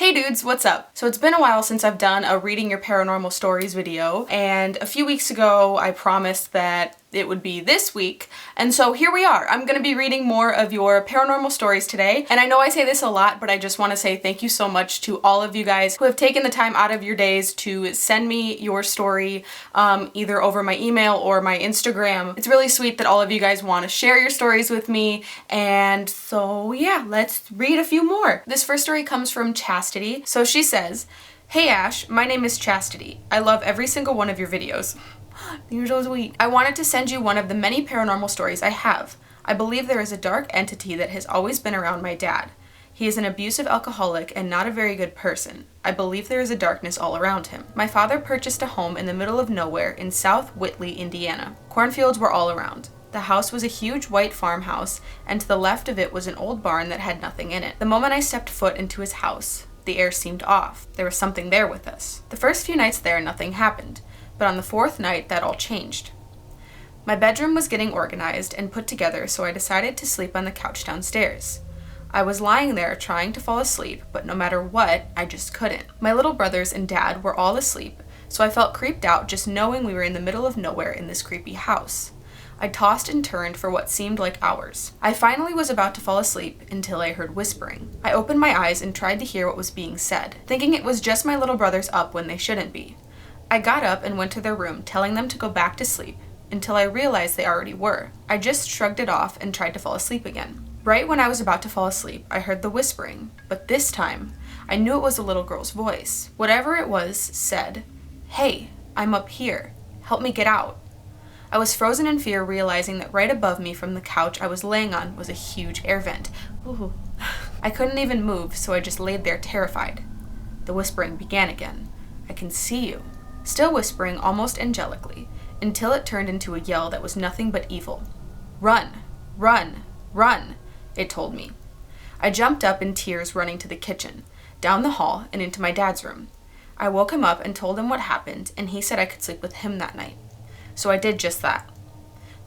Hey dudes, what's up? So it's been a while since I've done a Reading Your Paranormal Stories video, and a few weeks ago I promised that it would be this week, and so here we are. I'm gonna be reading more of your paranormal stories today, and I know I say this a lot, but I just want to say thank you so much to all of you guys who have taken the time out of your days to send me your story, either over my email or my Instagram. It's really sweet that all of you guys want to share your stories with me, and so yeah, let's read a few more. This first story comes from Chastity. So she says, "Hey Ash, my name is Chastity. I love every single one of your videos. You're so sweet. I wanted to send you one of the many paranormal stories I have. I believe there is a dark entity that has always been around my dad. He is an abusive alcoholic and not a very good person. I believe there is a darkness all around him. My father purchased a home in the middle of nowhere in South Whitley, Indiana. Cornfields were all around. The house was a huge white farmhouse, and to the left of it was an old barn that had nothing in it. The moment I stepped foot into his house, the air seemed off. There was something there with us. The first few nights there, nothing happened. But on the fourth night, that all changed. My bedroom was getting organized and put together, so I decided to sleep on the couch downstairs. I was lying there trying to fall asleep, but no matter what, I just couldn't. My little brothers and dad were all asleep, so I felt creeped out just knowing we were in the middle of nowhere in this creepy house. I tossed and turned for what seemed like hours. I finally was about to fall asleep until I heard whispering. I opened my eyes and tried to hear what was being said, thinking it was just my little brothers up when they shouldn't be. I got up and went to their room, telling them to go back to sleep, until I realized they already were. I just shrugged it off and tried to fall asleep again. Right when I was about to fall asleep, I heard the whispering, but this time, I knew it was a little girl's voice. Whatever it was said, "Hey, I'm up here. Help me get out." I was frozen in fear, realizing that right above me from the couch I was laying on was a huge air vent. Ooh. I couldn't even move, so I just laid there terrified. The whispering began again. "I can see you." Still whispering almost angelically, until it turned into a yell that was nothing but evil. "Run! Run! Run!" it told me. I jumped up in tears, running to the kitchen, down the hall, and into my dad's room. I woke him up and told him what happened, and he said I could sleep with him that night. So I did just that.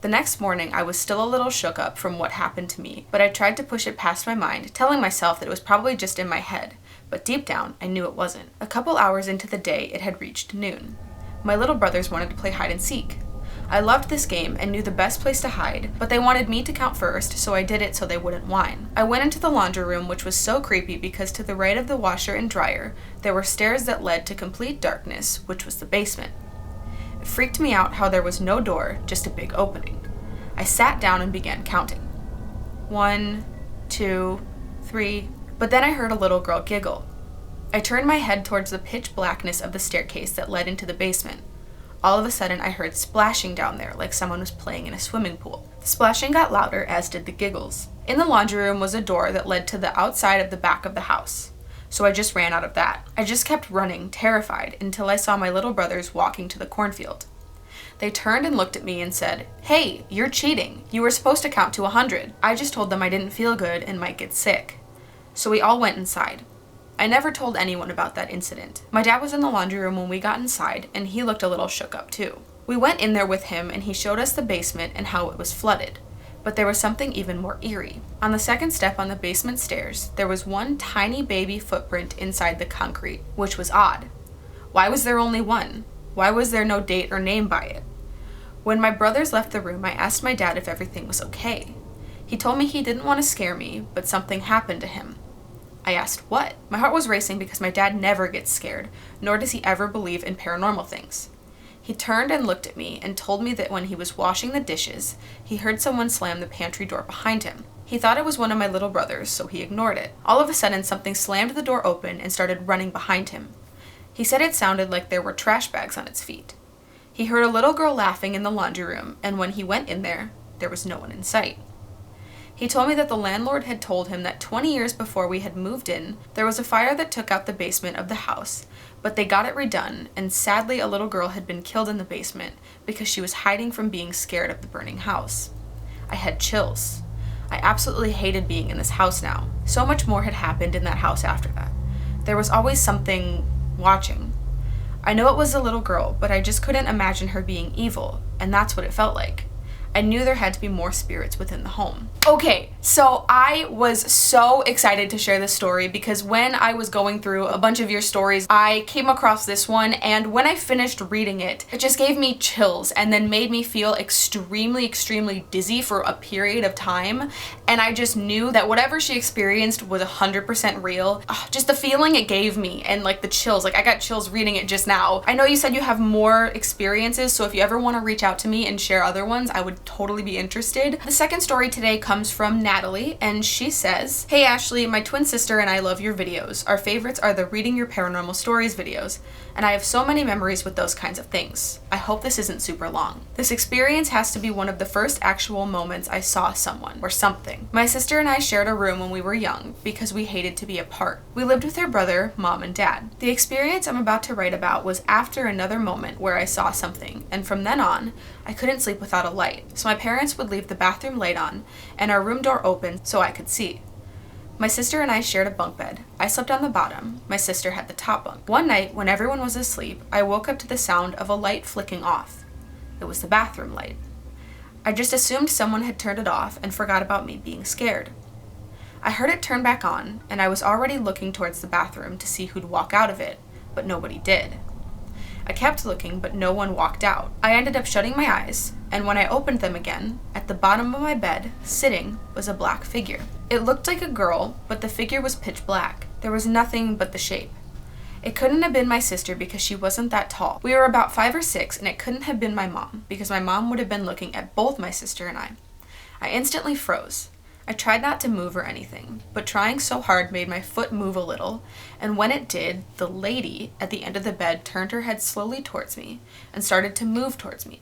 The next morning, I was still a little shook up from what happened to me, but I tried to push it past my mind, telling myself that it was probably just in my head, but deep down, I knew it wasn't. A couple hours into the day, it had reached noon. My little brothers wanted to play hide and seek. I loved this game and knew the best place to hide, but they wanted me to count first, so I did it so they wouldn't whine. I went into the laundry room, which was so creepy because to the right of the washer and dryer, there were stairs that led to complete darkness, which was the basement. It freaked me out how there was no door, just a big opening. I sat down and began counting. 1, 2, 3, but then I heard a little girl giggle. I turned my head towards the pitch blackness of the staircase that led into the basement. All of a sudden, I heard splashing down there like someone was playing in a swimming pool. The splashing got louder, as did the giggles. In the laundry room was a door that led to the outside of the back of the house, so I just ran out of that. I just kept running, terrified, until I saw my little brothers walking to the cornfield. They turned and looked at me and said, "Hey, you're cheating. You were supposed to count to 100. I just told them I didn't feel good and might get sick." So we all went inside. I never told anyone about that incident. My dad was in the laundry room when we got inside, and he looked a little shook up too. We went in there with him, and he showed us the basement and how it was flooded. But there was something even more eerie. On the second step on the basement stairs, there was one tiny baby footprint inside the concrete, which was odd. Why was there only one? Why was there no date or name by it? When my brothers left the room, I asked my dad if everything was okay. He told me he didn't want to scare me, but something happened to him. I asked what? My heart was racing because my dad never gets scared, nor does he ever believe in paranormal things. He turned and looked at me and told me that when he was washing the dishes, he heard someone slam the pantry door behind him. He thought it was one of my little brothers, so he ignored it. All of a sudden, something slammed the door open and started running behind him. He said it sounded like there were trash bags on its feet. He heard a little girl laughing in the laundry room, and when he went in there was no one in sight. He told me that the landlord had told him that 20 years before we had moved in, there was a fire that took out the basement of the house, but they got it redone, and sadly a little girl had been killed in the basement because she was hiding from being scared of the burning house. I had chills. I absolutely hated being in this house now. So much more had happened in that house after that. There was always something watching. I know it was a little girl, but I just couldn't imagine her being evil, and that's what it felt like. I knew there had to be more spirits within the home. Okay, So I was so excited to share this story because when I was going through a bunch of your stories, I came across this one, and when I finished reading it, it just gave me chills and then made me feel extremely dizzy for a period of time. And I just knew that whatever she experienced was 100% real. Just the feeling it gave me and like the chills, like I got chills reading it just now. I know you said you have more experiences, so if you ever want to reach out to me and share other ones, I would totally be interested. The second story today comes from Natalie, and she says, "Hey Ashley, my twin sister and I love your videos. Our favorites are the Reading Your Paranormal Stories videos, and I have so many memories with those kinds of things. I hope this isn't super long. This experience has to be one of the first actual moments I saw someone or something. My sister and I shared a room when we were young because we hated to be apart. We lived with her brother, mom, and dad. The experience I'm about to write about was after another moment where I saw something, and from then on, I couldn't sleep without a light, so my parents would leave the bathroom light on and our room door open so I could see. My sister and I shared a bunk bed. I slept on the bottom. My sister had the top bunk. One night, when everyone was asleep, I woke up to the sound of a light flicking off. It was the bathroom light. I just assumed someone had turned it off and forgot about me being scared. I heard it turn back on, and I was already looking towards the bathroom to see who'd walk out of it, but nobody did. I kept looking, but no one walked out. I ended up shutting my eyes, and when I opened them again, at the bottom of my bed, sitting, was a black figure. It looked like a girl, but the figure was pitch black. There was nothing but the shape. It couldn't have been my sister because she wasn't that tall. We were about 5 or 6, and it couldn't have been my mom because my mom would have been looking at both my sister and I. I instantly froze. I tried not to move or anything, but trying so hard made my foot move a little, and when it did, the lady at the end of the bed turned her head slowly towards me and started to move towards me.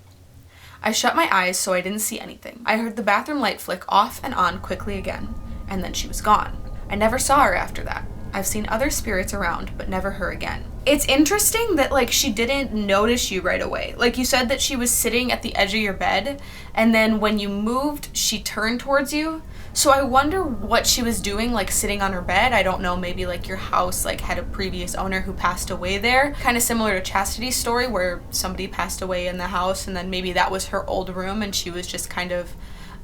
I shut my eyes so I didn't see anything. I heard the bathroom light flick off and on quickly again, and then she was gone. I never saw her after that. I've seen other spirits around, but never her again." It's interesting that like she didn't notice you right away. Like you said that she was sitting at the edge of your bed, and then when you moved, she turned towards you. So I wonder what she was doing, like sitting on her bed. I don't know, maybe like your house like had a previous owner who passed away there. Kind of similar to Chastity's story where somebody passed away in the house and then maybe that was her old room and she was just kind of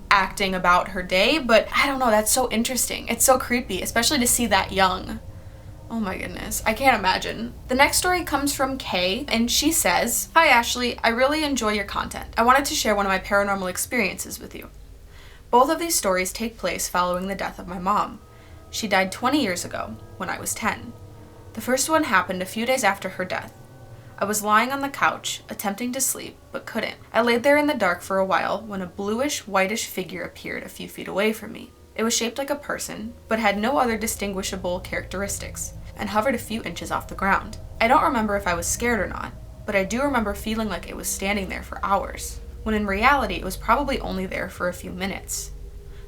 acting about her day. But I don't know, that's so interesting. It's so creepy, especially to see that young. Oh my goodness, I can't imagine. The next story comes from Kay, and she says, "Hi Ashley, I really enjoy your content. I wanted to share one of my paranormal experiences with you. Both of these stories take place following the death of my mom. She died 20 years ago, when I was 10. The first one happened a few days after her death. I was lying on the couch, attempting to sleep, but couldn't. I laid there in the dark for a while when a bluish-whitish figure appeared a few feet away from me. It was shaped like a person, but had no other distinguishable characteristics, and hovered a few inches off the ground. I don't remember if I was scared or not, but I do remember feeling like it was standing there for hours, when in reality it was probably only there for a few minutes.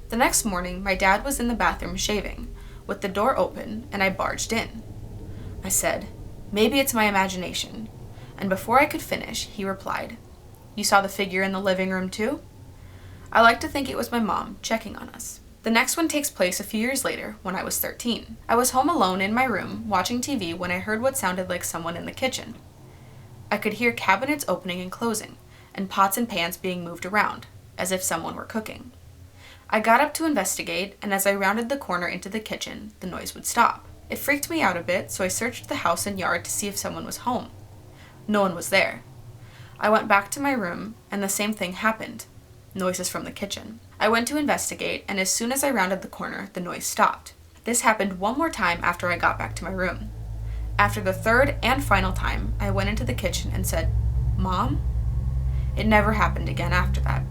The next morning, my dad was in the bathroom shaving, with the door open, and I barged in. I said, 'Maybe it's my imagination,' and before I could finish, he replied, 'You saw the figure in the living room too?' I like to think it was my mom checking on us." The next one takes place a few years later, when I was 13. I was home alone in my room, watching TV, when I heard what sounded like someone in the kitchen. I could hear cabinets opening and closing, and pots and pans being moved around, as if someone were cooking. I got up to investigate, and as I rounded the corner into the kitchen, the noise would stop. It freaked me out a bit, so I searched the house and yard to see if someone was home. No one was there. I went back to my room, and the same thing happened. Noises from the kitchen. I went to investigate, and as soon as I rounded the corner, the noise stopped. This happened one more time after I got back to my room. After the third and final time, I went into the kitchen and said, "Mom?" It never happened again after that.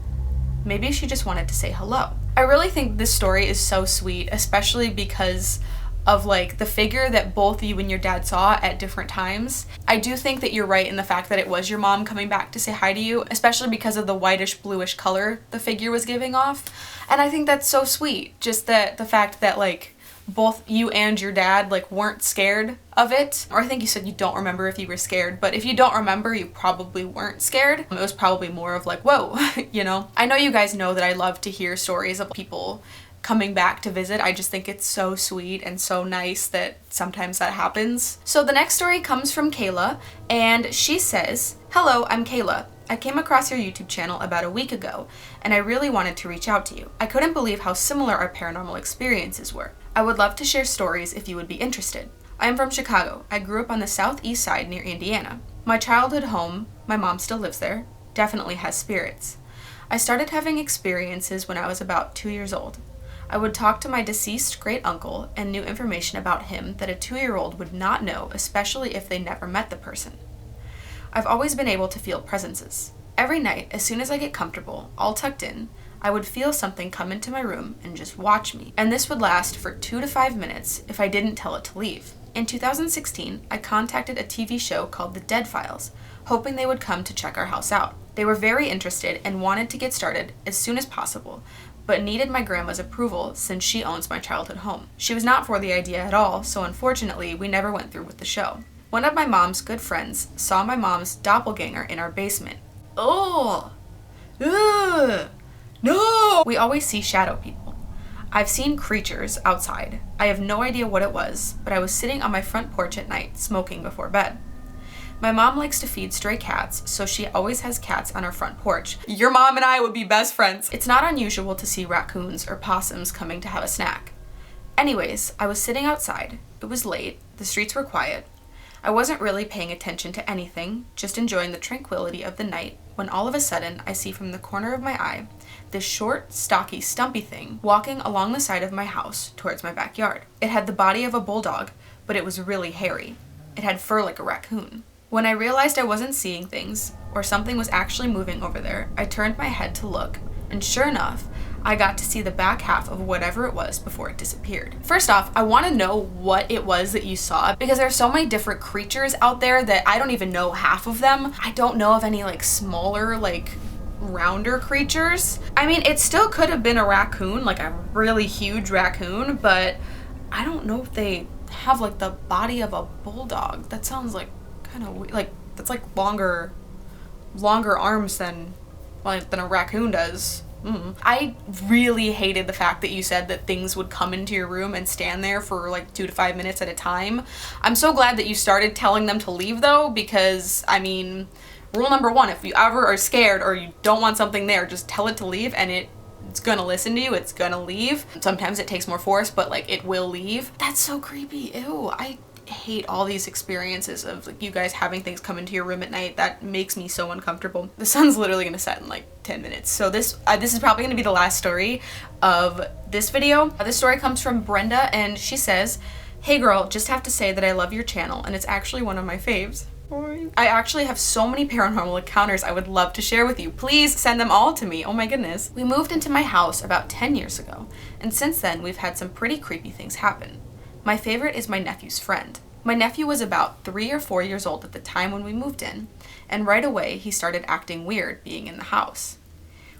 Maybe she just wanted to say hello. I really think this story is so sweet, especially because of like the figure that both you and your dad saw at different times. I do think that you're right in the fact that it was your mom coming back to say hi to you, especially because of the whitish bluish color the figure was giving off. And I think that's so sweet, just that the fact that like both you and your dad like weren't scared of it. Or I think you said you don't remember if you were scared, but if you don't remember, you probably weren't scared. It was probably more of like, whoa, you know? I know you guys know that I love to hear stories of people coming back to visit. I just think it's so sweet and so nice that sometimes that happens. So the next story comes from Kayla, and she says, "Hello, I'm Kayla. I came across your YouTube channel about a week ago, and I really wanted to reach out to you. I couldn't believe how similar our paranormal experiences were. I would love to share stories if you would be interested. I am from Chicago. I grew up on the southeast side near Indiana. My childhood home, my mom still lives there, definitely has spirits. I started having experiences when I was about 2 years old. I would talk to my deceased great uncle and knew information about him that a 2-year-old would not know, especially if they never met the person. I've always been able to feel presences. Every night, as soon as I get comfortable, all tucked in, I would feel something come into my room and just watch me. And this would last for 2 to 5 minutes if I didn't tell it to leave. In 2016, I contacted a TV show called The Dead Files, hoping they would come to check our house out. They were very interested and wanted to get started as soon as possible, but needed my grandma's approval since she owns my childhood home. She was not for the idea at all, so unfortunately, we never went through with the show. One of my mom's good friends saw my mom's doppelganger in our basement. Oh! Ugh! No! We always see shadow people. I've seen creatures outside. I have no idea what it was, but I was sitting on my front porch at night, smoking before bed. My mom likes to feed stray cats, so she always has cats on our front porch. Your mom and I would be best friends. It's not unusual to see raccoons or possums coming to have a snack. Anyways, I was sitting outside. It was late. The streets were quiet. I wasn't really paying attention to anything, just enjoying the tranquility of the night, when all of a sudden I see from the corner of my eye this short, stocky, stumpy thing walking along the side of my house towards my backyard. It had the body of a bulldog, but it was really hairy. It had fur like a raccoon. When I realized I wasn't seeing things, or something was actually moving over there, I turned my head to look, and sure enough, I got to see the back half of whatever it was before it disappeared. First off, I want to know what it was that you saw, because there's so many different creatures out there that I don't even know half of them. I don't know of any like smaller, like rounder creatures. I mean, it still could have been a raccoon, like a really huge raccoon, but I don't know if they have like the body of a bulldog. That sounds like kind of weird. Like that's like longer arms than a raccoon does. I really hated the fact that you said that things would come into your room and stand there for like 2 to 5 minutes at a time. I'm so glad that you started telling them to leave though, because I mean, rule number 1, if you ever are scared or you don't want something there, just tell it to leave and it's gonna listen to you, it's gonna leave. Sometimes it takes more force, but like it will leave. That's so creepy. Ew, I hate all these experiences of like you guys having things come into your room at night. That makes me so uncomfortable. The sun's literally gonna set in like 10 minutes. So this is probably gonna be the last story of this video. This story comes from Brenda and she says, "Hey girl, just have to say that I love your channel and it's actually one of my faves. I actually have so many paranormal encounters I would love to share with you. Please send them all to me. Oh my goodness." We moved into my house about 10 years ago, and since then we've had some pretty creepy things happen. My favorite is my nephew's friend. My nephew was about 3 or 4 years old at the time when we moved in, and right away he started acting weird being in the house.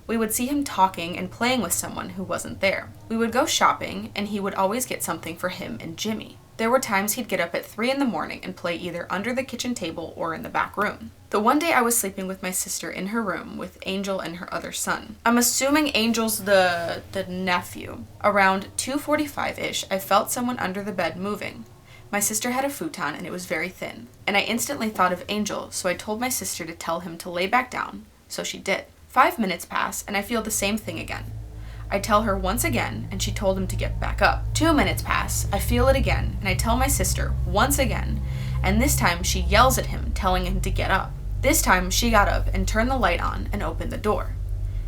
We would see him talking and playing with someone who wasn't there. We would go shopping, and he would always get something for him and Jimmy. There were times he'd get up at 3 in the morning and play either under the kitchen table or in the back room. The one day I was sleeping with my sister in her room with Angel and her other son. I'm assuming Angel's the nephew. Around 2:45-ish, I felt someone under the bed moving. My sister had a futon and it was very thin, and I instantly thought of Angel, so I told my sister to tell him to lay back down, so she did. 5 minutes pass and I feel the same thing again. I tell her once again, and she told him to get back up. 2 minutes pass, I feel it again, and I tell my sister once again, and this time she yells at him, telling him to get up. This time she got up and turned the light on and opened the door.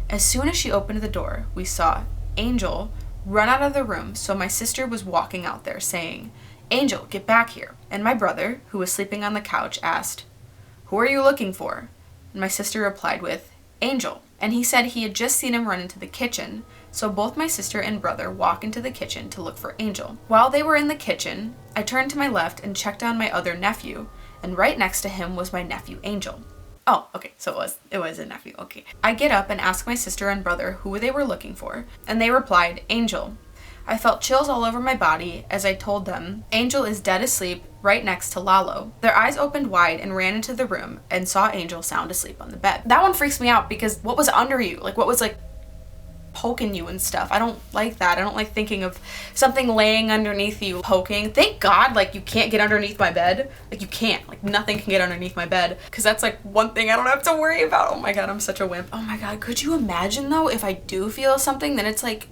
As soon as she opened the door, we saw Angel run out of the room, so my sister was walking out there saying, "Angel, get back here." And my brother, who was sleeping on the couch, asked, "Who are you looking for?" And my sister replied with, "Angel." And he said he had just seen him run into the kitchen, so both my sister and brother walk into the kitchen to look for Angel. While they were in the kitchen, I turned to my left and checked on my other nephew, and right next to him was my nephew Angel. Oh, okay, so it was a nephew, okay. I get up and ask my sister and brother who they were looking for, and they replied, "Angel." I felt chills all over my body as I told them, Angel is dead asleep right next to Lalo. Their eyes opened wide and ran into the room and saw Angel sound asleep on the bed. That one freaks me out because what was under you? Like what was like poking you and stuff. I don't like that. I don't like thinking of something laying underneath you poking. Thank God, like, you can't get underneath my bed. Like, you can't. Like, nothing can get underneath my bed, because that's like one thing I don't have to worry about. Oh my God, I'm such a wimp. Oh my God, could you imagine though if I do feel something, then it's like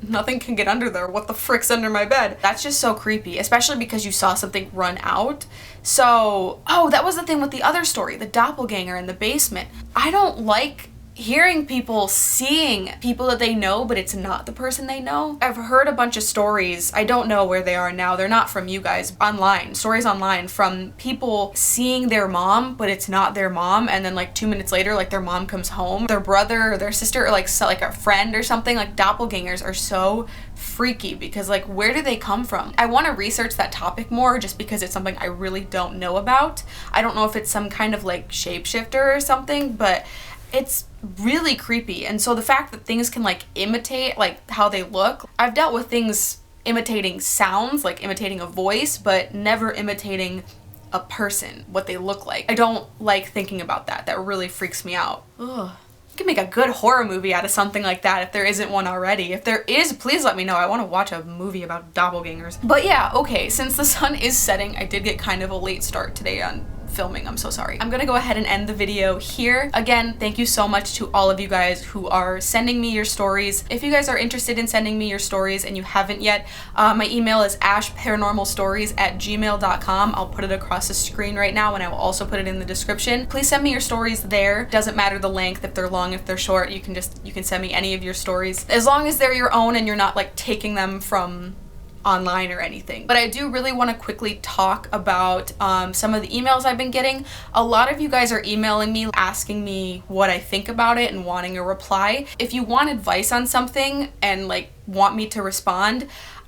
nothing can get under there. What the frick's under my bed? That's just so creepy, especially because you saw something run out. So, oh, that was the thing with the other story, the doppelganger in the basement. I don't like hearing people seeing people that they know, but it's not the person they know. I've heard a bunch of stories, I don't know where they are now, they're not from you guys, online, stories online from people seeing their mom, but it's not their mom, and then like 2 minutes later, like their mom comes home, their brother or their sister, or like a friend or something. Like, doppelgangers are so freaky, because like, where do they come from? I want to research that topic more, just because it's something I really don't know about. I don't know if it's some kind of like shapeshifter or something, but it's really creepy. And so the fact that things can like imitate like how they look, I've dealt with things imitating sounds, like imitating a voice, but never imitating a person, what they look like. I don't like thinking about that. That really freaks me out. Ugh. You can make a good horror movie out of something like that if there isn't one already. If there is, please let me know. I want to watch a movie about doppelgangers. But yeah, okay, since the sun is setting, I did get kind of a late start today on filming. I'm so sorry. I'm gonna go ahead and end the video here. Again, thank you so much to all of you guys who are sending me your stories. If you guys are interested in sending me your stories and you haven't yet, my email is ashparanormalstories@gmail.com. I'll put it across the screen right now, and I will also put it in the description. Please send me your stories there. Doesn't matter the length, if they're long, if they're short, you can send me any of your stories, as long as they're your own and you're not like taking them from online or anything. But I do really want to quickly talk about some of the emails I've been getting. A lot of you guys are emailing me asking me what I think about it and wanting a reply. If you want advice on something and like want me to respond,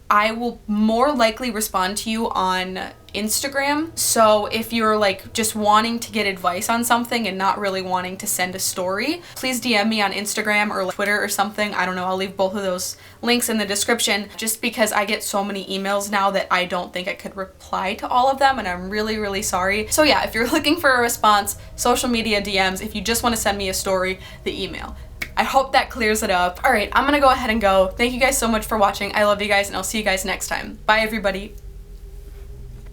I will more likely respond to you on Instagram. So if you're like just wanting to get advice on something and not really wanting to send a story, please DM me on Instagram or like Twitter or something. I don't know, I'll leave both of those links in the description, just because I get so many emails now that I don't think I could reply to all of them, and I'm really, really sorry. So yeah, if you're looking for a response, social media DMs. If you just want to send me a story, the email. I hope that clears it up. All right, I'm gonna go ahead and go. Thank you guys so much for watching. I love you guys, and I'll see you guys next time. Bye, everybody.